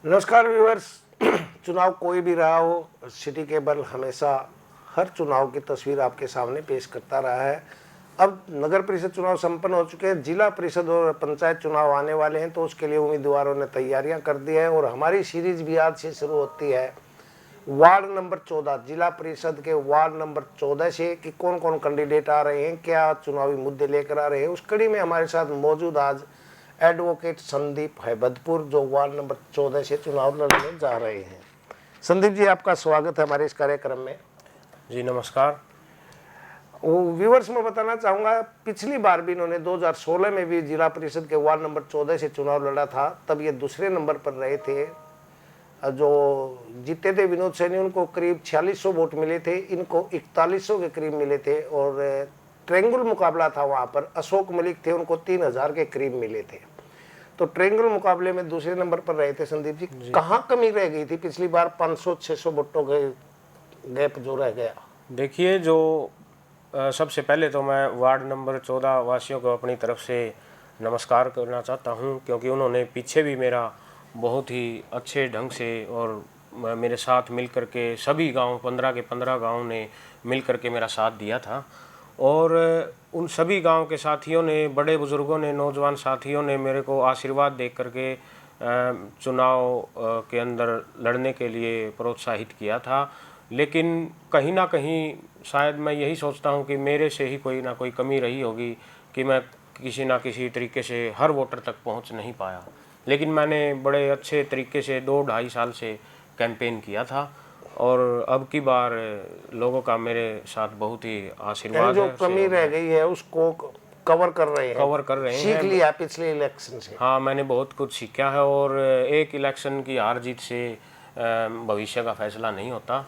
नमस्कार व्यूअर्स। चुनाव कोई भी रहा हो, सिटी केबल हमेशा हर चुनाव की तस्वीर आपके सामने पेश करता रहा है। अब नगर परिषद चुनाव संपन्न हो चुके हैं, जिला परिषद और पंचायत चुनाव आने वाले हैं, तो उसके लिए उम्मीदवारों ने तैयारियां कर दी है और हमारी सीरीज भी आज से शुरू होती है। वार्ड नंबर 14 जिला परिषद के वार्ड नंबर 14 से कि कौन कौन कैंडिडेट आ रहे हैं, क्या चुनावी मुद्दे लेकर आ रहे हैं, उस कड़ी में हमारे साथ मौजूद आज एडवोकेट संदीप हैबतपुर, जो वार्ड नंबर 14 से चुनाव लड़ने जा रहे हैं। संदीप जी, आपका स्वागत है हमारे इस कार्यक्रम में। जी नमस्कार। व्यूवर्स में बताना चाहूँगा, पिछली बार भी इन्होंने 2016 में भी जिला परिषद के वार्ड नंबर 14 से चुनाव लड़ा था, तब ये दूसरे नंबर पर रहे थे। जो जीते थे विनोद सैनी, उनको करीब 4600 वोट मिले थे, इनको 4100 के करीब मिले थे और ट्रेंगुल मुकाबला था। वहाँ पर अशोक मलिक थे, उनको 3000 के करीब मिले थे। तो ट्रेंगल मुकाबले में दूसरे नंबर पर रहे थे। संदीप जी, कहाँ कमी रह गई थी पिछली बार? 500-600 वोटों के गैप जो रह गया। देखिए, जो सबसे पहले तो मैं वार्ड नंबर 14 वासियों को अपनी तरफ से नमस्कार करना चाहता हूं, क्योंकि उन्होंने पीछे भी मेरा बहुत ही अच्छे ढंग से और मेरे साथ मिल कर के सभी गांव 15 के 15 गांव ने मिल कर के मेरा साथ दिया था। और उन सभी गांव के साथियों ने, बड़े बुजुर्गों ने, नौजवान साथियों ने मेरे को आशीर्वाद दे करके चुनाव के अंदर लड़ने के लिए प्रोत्साहित किया था। लेकिन कहीं ना कहीं शायद मैं यही सोचता हूं कि मेरे से ही कोई ना कोई कमी रही होगी कि मैं किसी ना किसी तरीके से हर वोटर तक पहुंच नहीं पाया। लेकिन मैंने बड़े अच्छे तरीके से 2-2.5 साल से कैंपेन किया था और अब की बार लोगों का मेरे साथ बहुत ही आशीर्वाद जो है। कमी रह गई है उसको कवर कर रहे हैं, सीख लिया पिछले इलेक्शन से। हाँ, मैंने बहुत कुछ सीखा है और एक इलेक्शन की हार जीत से भविष्य का फैसला नहीं होता।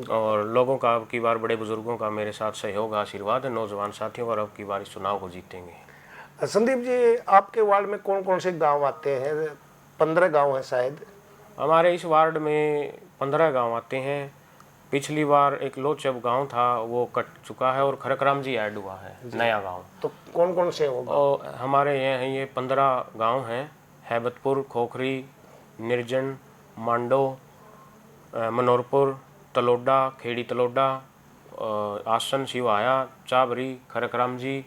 और लोगों का अब की बार, बड़े बुजुर्गों का मेरे साथ सहयोग, आशीर्वाद है, नौजवान साथियों का, और अब की बार इस चुनाव को जीतेंगे। संदीप जी, आपके वार्ड में कौन कौन से गांव आते हैं? 15 गांव हैं शायद। हमारे इस वार्ड में 15 गांव आते हैं। पिछली बार एक लोचब गांव था, वो कट चुका है और खरकराम जी ऐड हुआ है, नया गांव। तो कौन कौन से होगा? और हमारे यहाँ ये 15 गांव हैं: हैबतपुर, खोखरी, निर्जन, मांडो, मनोरपुर, तलोडा, खेड़ी तलोडा, आसन, शिवाया, चाबरी, खरकराम जी,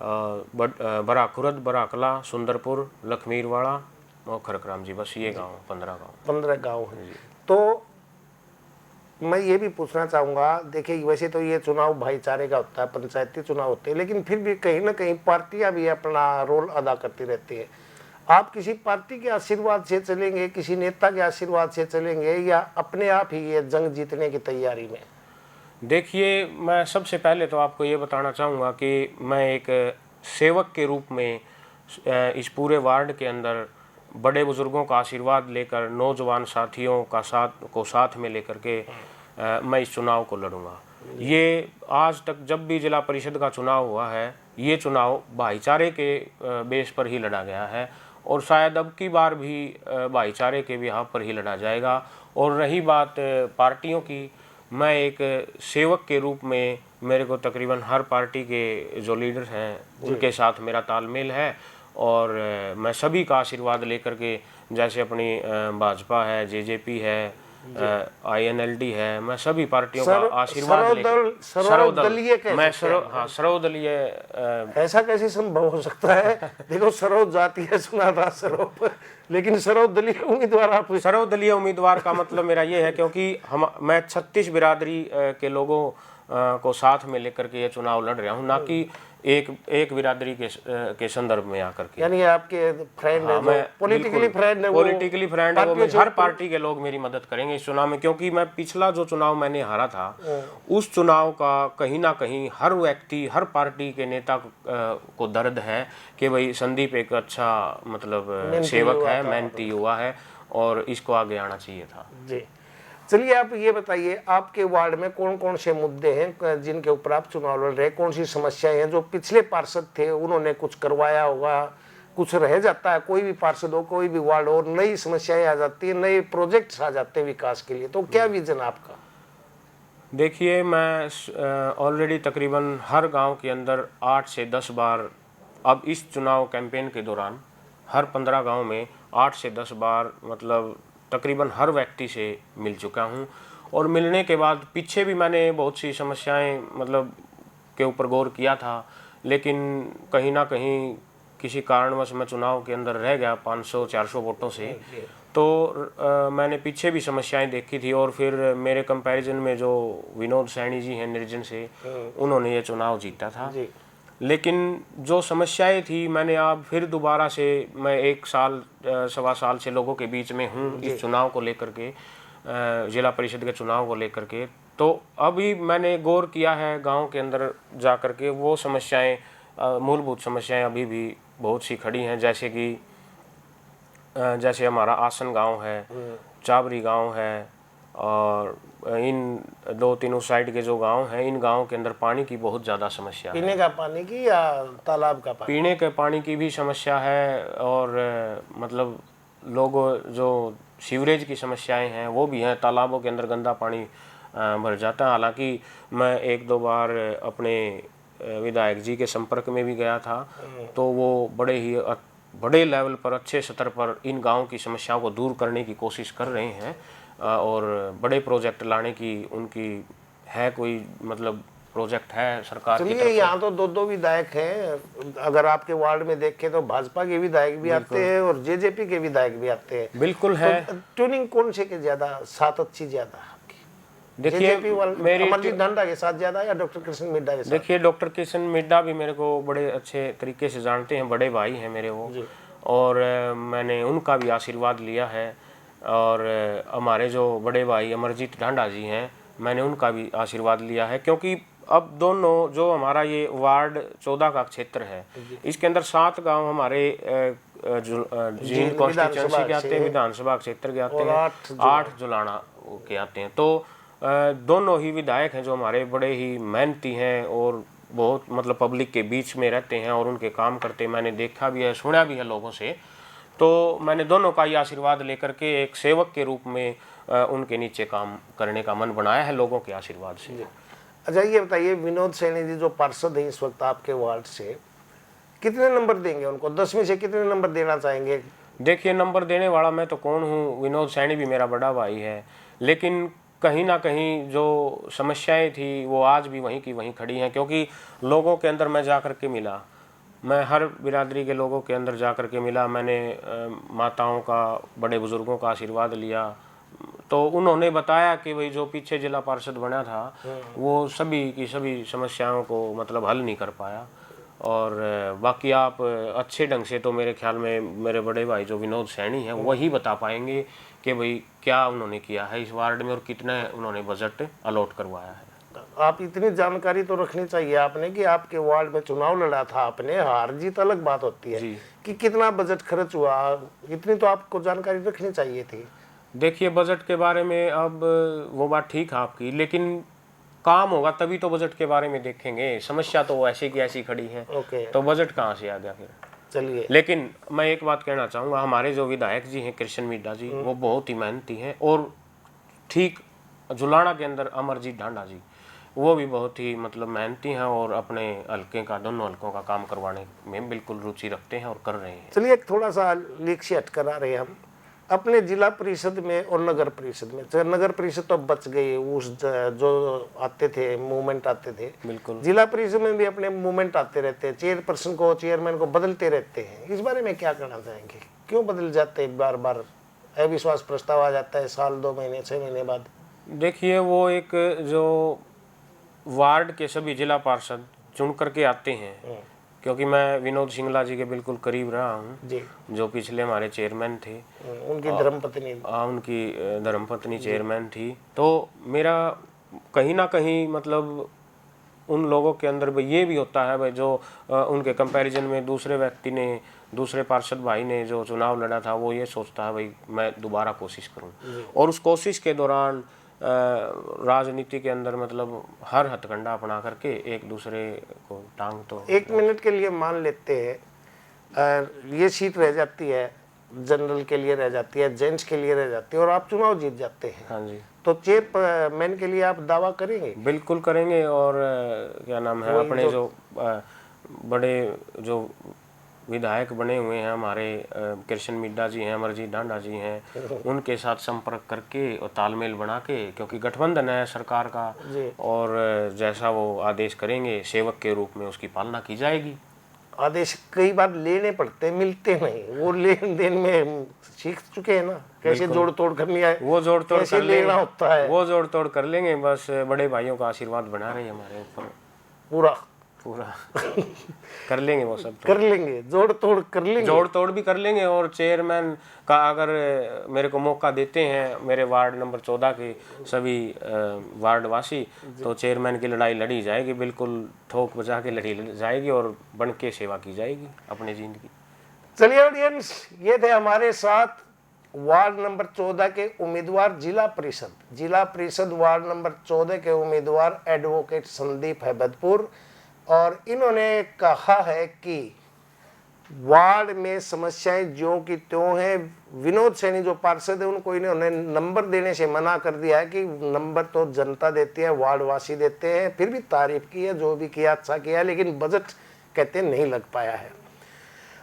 बराखुरद, बराकला, सुंदरपुर, लखमीरवाड़ा और खरकराम जी। बस ये गांव 15 गांव हैं। तो मैं ये भी पूछना चाहूँगा, देखिए वैसे तो ये चुनाव भाईचारे का होता है, पंचायती चुनाव होते हैं, लेकिन फिर भी कहीं ना कहीं पार्टियां भी अपना रोल अदा करती रहती है। आप किसी पार्टी के आशीर्वाद से चलेंगे, किसी नेता के आशीर्वाद से चलेंगे, या अपने आप ही ये जंग जीतने की तैयारी में? देखिए, मैं सबसे पहले तो आपको ये बताना चाहूँगा कि मैं एक सेवक के रूप में इस पूरे वार्ड के अंदर बड़े बुजुर्गों का आशीर्वाद लेकर, नौजवान साथियों का साथ में लेकर के मैं इस चुनाव को लड़ूंगा। ये आज तक जब भी जिला परिषद का चुनाव हुआ है, ये चुनाव भाईचारे के बेस पर ही लड़ा गया है और शायद अब की बार भी भाईचारे के बिहाव पर ही लड़ा जाएगा। और रही बात पार्टियों की, मैं एक सेवक के रूप में, मेरे को तकरीबन हर पार्टी के जो लीडर्स हैं उनके साथ मेरा तालमेल है और मैं सभी का आशीर्वाद लेकर के, जैसे अपनी भाजपा है, जेजेपी है, INLD है, मैं सभी पार्टियों का आशीर्वाद लेकर सर्वदलीय। ऐसा कैसे संभव हो सकता है? देखो, सर्व जातीय सुना था, लेकिन सर्वदलीय उम्मीदवार आप? सर्वदलीय उम्मीदवार का मतलब मेरा ये है क्योंकि मैं 36 बिरादरी के लोगों को साथ में लेकर के ये चुनाव लड़ रहा हूँ, ना कि एक बिरादरी के संदर्भ में आकर के। यानी आपके फ्रेंड है, मैं पॉलिटिकली फ्रेंड है, वो हर पार्टी के लोग मेरी मदद करेंगे इस चुनाव में, क्योंकि मैं पिछला जो चुनाव मैंने हारा था, उस चुनाव का कहीं ना कहीं हर व्यक्ति, हर पार्टी के नेता को दर्द है कि भाई संदीप एक अच्छा मतलब सेवक है, मेहनती युवा है और इसको आगे आना चाहिए था। जी, चलिए आप ये बताइए, आपके वार्ड में कौन कौन से मुद्दे हैं जिनके ऊपर आप चुनाव लड़ रहे हैं? कौन सी समस्याएं हैं जो पिछले पार्षद थे उन्होंने कुछ करवाया होगा, कुछ रह जाता है? कोई भी पार्षद हो, कोई भी वार्ड हो, नई समस्याएं आ जाती है, नए प्रोजेक्ट्स आ जाते हैं विकास के लिए, तो क्या विजन आपका? देखिए, मैं ऑलरेडी तकरीबन हर गांव के अंदर 8 से 10 बार अब इस चुनाव कैंपेन के दौरान हर 15 गांव में 8 से 10 बार मतलब तकरीबन हर व्यक्ति से मिल चुका हूँ। और मिलने के बाद पीछे भी मैंने बहुत सी समस्याएं मतलब के ऊपर गौर किया था, लेकिन कहीं ना कहीं किसी कारणवश मैं चुनाव के अंदर रह गया 500-400 वोटों से। तो मैंने पीछे भी समस्याएं देखी थी और फिर मेरे कंपैरिजन में जो विनोद सैनी जी हैं निर्जन से, उन्होंने ये चुनाव जीता था। लेकिन जो समस्याएं थी, मैंने अब फिर दोबारा से मैं 1 साल 1.25 साल से लोगों के बीच में हूँ इस चुनाव को लेकर के, जिला परिषद के चुनाव को लेकर के। तो अभी मैंने गौर किया है गांव के अंदर जा कर के, वो समस्याएं मूलभूत समस्याएं अभी भी बहुत सी खड़ी हैं। जैसे कि जैसे हमारा आसन गांव है, चाबरी गांव है, और इन 2-3 उस साइड के जो गांव हैं, इन गांव के अंदर पानी की बहुत ज़्यादा समस्या है। पीने का पानी की या तालाब का पानी? पीने के पानी की भी समस्या है, और मतलब लोगों जो सीवरेज की समस्याएं हैं वो भी हैं। तालाबों के अंदर गंदा पानी भर जाता है। हालांकि मैं 1-2 बार अपने विधायक जी के संपर्क में भी गया था, तो वो बड़े लेवल पर, अच्छे स्तर पर इन गाँव की समस्याओं को दूर करने की कोशिश कर रहे हैं, और बड़े प्रोजेक्ट लाने की उनकी है, कोई मतलब प्रोजेक्ट है सरकार की चलिए, तरफ से। यहाँ तो 2 विधायक हैं। अगर आपके वार्ड में देखें तो भाजपा के विधायक भी आते हैं और जेजेपी के विधायक भी आते हैं। बिल्कुल है। तो ट्यूनिंग कौन से के ज्यादा साथ अच्छी ज्यादा है आपकी? देखिए, जेजेपी वाले अमरजीत ढांडा के साथ ज्यादा या डॉक्टर कृष्ण मिड्डा के साथ? देखिए, डॉक्टर किशन मिड्डा भी मेरे को बड़े अच्छे तरीके से जानते हैं, बड़े भाई हैं मेरे वो। और मैंने उनका भी आशीर्वाद लिया है। और हमारे जो बड़े भाई अमरजीत ढांडा जी हैं, मैंने उनका भी आशीर्वाद लिया है। क्योंकि अब दोनों, जो हमारा ये वार्ड 14 का क्षेत्र है, इसके अंदर 7 गांव हमारे जींद कॉन्स्टिट्यूंसी के आते हैं, विधानसभा क्षेत्र के आते हैं, 8 जुलाना के आते हैं। तो दोनों ही विधायक हैं जो हमारे बड़े ही मेहनती हैं और बहुत मतलब पब्लिक के बीच में रहते हैं और उनके काम करते हैं। मैंने देखा भी है, सुना भी है लोगों से। तो मैंने दोनों का ही आशीर्वाद लेकर के एक सेवक के रूप में उनके नीचे काम करने का मन बनाया है, लोगों के आशीर्वाद से। अच्छा, ये बताइए, विनोद सैनी जी जो पार्षद हैं इस वक्त आपके वार्ड से, कितने नंबर देंगे उनको? 10 में से कितने नंबर देना चाहेंगे? देखिए, नंबर देने वाला मैं तो कौन हूँ, विनोद सैनी भी मेरा बड़ा भाई है, लेकिन कहीं ना कहीं जो समस्याएं थी वो आज भी वहीं की वहीं खड़ी हैं। क्योंकि लोगों के अंदर मैं जा कर के मिला, मैं हर बिरादरी के लोगों के अंदर जा कर के मिला, मैंने माताओं का, बड़े बुजुर्गों का आशीर्वाद लिया। तो उन्होंने बताया कि भाई जो पीछे जिला पार्षद बना था वो सभी की सभी समस्याओं को मतलब हल नहीं कर पाया। और बाकी आप अच्छे ढंग से तो मेरे ख्याल में मेरे बड़े भाई जो विनोद सैनी हैं वही बता पाएंगे कि भाई क्या उन्होंने किया है इस वार्ड में और कितना उन्होंने बजट अलॉट करवाया है। आप इतनी जानकारी तो रखनी चाहिए आपने कि आपके वार्ड में चुनाव लड़ा था आपने, हार जीत अलग बात होती है कि कितना बजट खर्च हुआ, इतनी तो आपको जानकारी रखनी चाहिए थी। देखिए, बजट के बारे में अब वो बात ठीक है आपकी, लेकिन काम होगा तभी तो बजट के बारे में देखेंगे। समस्या तो ऐसी की ऐसी खड़ी है, तो बजट कहाँ से आ गया फिर? चलिए, लेकिन मैं एक बात कहना चाहूँगा, हमारे जो विधायक जी हैं कृष्ण मिड्डा जी, वो बहुत ही मेहनती हैं। और ठीक जुलाना के अंदर अमरजीत ढांडा जी, वो भी बहुत ही मतलब मेहनती हैं और अपने हल्के का, दोनों हल्कों का काम करवाने में बिल्कुल रुचि रखते हैं और कर रहे हैं। चलिए, एक थोड़ा सा लीक से हट कर आ रहे हैं हम अपने जिला परिषद में और नगर परिषद में। नगर परिषद तो बच गई, उस जो आते थे मूवमेंट आते थे, बिल्कुल। जिला परिषद में भी अपने मूवमेंट आते रहते हैं, चेयरपर्सन को, चेयरमैन को बदलते रहते हैं। इस बारे में क्या कहना चाहेंगे? क्यों बदल जाते हैं बार बार? अविश्वास प्रस्ताव आ जाता है साल 2 महीने 6 महीने बाद। देखिए, वो एक जो वार्ड के सभी जिला पार्षद चुन करके आते हैं, क्योंकि मैं विनोद सिंगला जी के बिल्कुल करीब रहा हूँ जी, जो पिछले हमारे चेयरमैन थे। उनकी धर्मपत्नी, उनकी धर्मपत्नी चेयरमैन थी। तो मेरा कहीं ना कहीं मतलब उन लोगों के अंदर ये भी होता है भाई, जो उनके कंपैरिजन में दूसरे व्यक्ति ने, दूसरे पार्षद भाई ने जो चुनाव लड़ा था, वो ये सोचता है भाई मैं दोबारा कोशिश करूं। और उस कोशिश के दौरान राजनीति के अंदर मतलब हर हथकंडा अपना करके एक दूसरे को टांग तो 1 मिनट के लिए मान लेते हैं ये सीट रह जाती है, जनरल के लिए रह जाती है, जेंट्स के लिए रह जाती है और आप चुनाव जीत जाते हैं। हाँ जी, तो चेयरमैन के लिए आप दावा करेंगे? बिल्कुल करेंगे। और क्या नाम है, अपने जो बड़े जो विधायक बने हुए हैं हमारे कृष्ण मिड्डा जी हैं, अमरजीत डांडा जी हैं, उनके साथ संपर्क करके और तालमेल बना के, क्योंकि गठबंधन है सरकार का, और जैसा वो आदेश करेंगे सेवक के रूप में उसकी पालना की जाएगी। आदेश कई बार लेने पड़ते, मिलते नहीं, वो लेन देन में सीख चुके हैं ना, कैसे जोड़ तोड़ करनी है, वो जोड़ तोड़ कैसे कर लेंगे, लेना होता है, वो जोड़ तोड़ कर लेंगे। बस बड़े भाइयों का आशीर्वाद बना रहे हमारे ऊपर, पूरा पूरा कर लेंगे वो सब। कर लेंगे, जोड़ तोड़ कर लेंगे, जोड़ तोड़ भी कर लेंगे। और चेयरमैन का अगर मेरे को मौका देते हैं मेरे वार्ड नंबर 14 के सभी वार्डवासी, तो चेयरमैन की लड़ाई लड़ी जाएगी, बिल्कुल ठोक बजा के लड़ी जाएगी और बन के सेवा की जाएगी अपनी जिंदगी। चलिए ऑडियंस, ये थे हमारे साथ वार्ड नंबर 14 के उम्मीदवार, जिला परिषद वार्ड नंबर 14 के उम्मीदवार एडवोकेट संदीप हैबतपुर। और इन्होंने कहा है कि वार्ड में समस्याएं ज्यों की त्यों हैं। विनोद सैनी जो पार्षद है उनको इन्होंने नंबर देने से मना कर दिया है कि नंबर तो जनता देती है, वार्डवासी देते हैं। फिर भी तारीफ की है, जो भी किया अच्छा किया, लेकिन बजट कहते नहीं लग पाया है।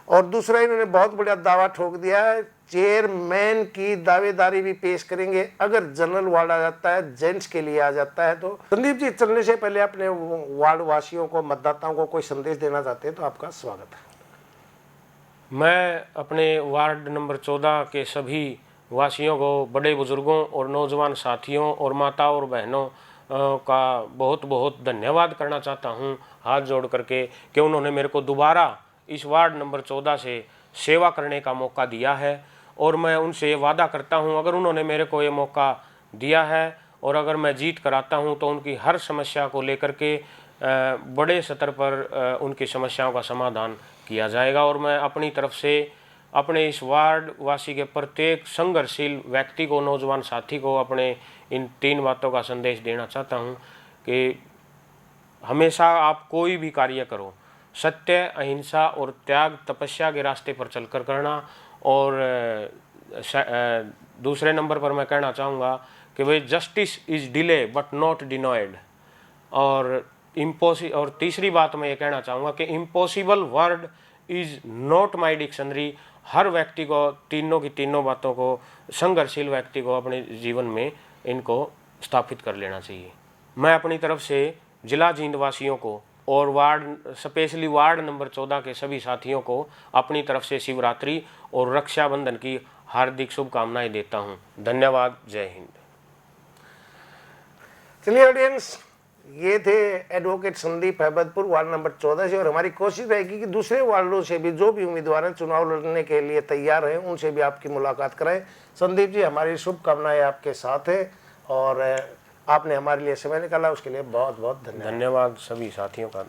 और दूसरा इन्होंने बहुत बड़ा दावा ठोक दिया है, चेयरमैन की दावेदारी भी पेश करेंगे अगर जनरल वार्ड आ जाता है, जेंट्स के लिए आ जाता है। तो संदीप जी, चलने से पहले अपने वार्ड वासियों को, मतदाताओं को कोई संदेश देना चाहते हैं तो आपका स्वागत है। मैं अपने वार्ड नंबर 14 के सभी वासियों को, बड़े बुजुर्गों और नौजवान साथियों और माताओं और बहनों का बहुत बहुत धन्यवाद करना चाहता हूं, हाथ जोड़ करके, कि उन्होंने मेरे को दोबारा इस वार्ड नंबर 14 से सेवा करने का मौका दिया है। और मैं उनसे वादा करता हूं, अगर उन्होंने मेरे को ये मौका दिया है और अगर मैं जीत कर आता हूं, तो उनकी हर समस्या को लेकर के बड़े स्तर पर उनकी समस्याओं का समाधान किया जाएगा। और मैं अपनी तरफ से अपने इस वार्ड वासी के प्रत्येक संघर्षशील व्यक्ति को, नौजवान साथी को अपने इन 3 बातों का संदेश देना चाहता हूं कि हमेशा आप कोई भी कार्य करो, सत्य, अहिंसा और त्याग, तपस्या के रास्ते पर चलकर करना। और दूसरे नंबर पर मैं कहना चाहूँगा कि भाई justice is delay but not denied. और तीसरी बात मैं ये कहना चाहूँगा कि impossible word is not my dictionary. हर व्यक्ति को तीनों बातों को, संघर्षशील व्यक्ति को अपने जीवन में इनको स्थापित कर लेना चाहिए। मैं अपनी तरफ से जिला जींद वासियों को और स्पेशली वार्ड नंबर 14 के सभी साथियों को अपनी तरफ से शिवरात्रि और रक्षाबंधन की हार्दिक शुभकामनाएं देता हूं। धन्यवाद। जय हिंद। चलिए ऑडियंस, ये थे advocate Sandeep Haibatpur ward number 14 से। और हमारी कोशिश रहेगी कि दूसरे वार्डों से भी जो भी उम्मीदवार हैं चुनाव लड़ने के लिए तैयार हैं, उनसे भी आपकी मुलाकात कराएं। संदीप जी, हमारी शुभकामनाएं आपके साथ है और आपने हमारे लिए समय निकाला, उसके लिए बहुत बहुत धन्यवाद। धन्यवाद सभी साथियों का।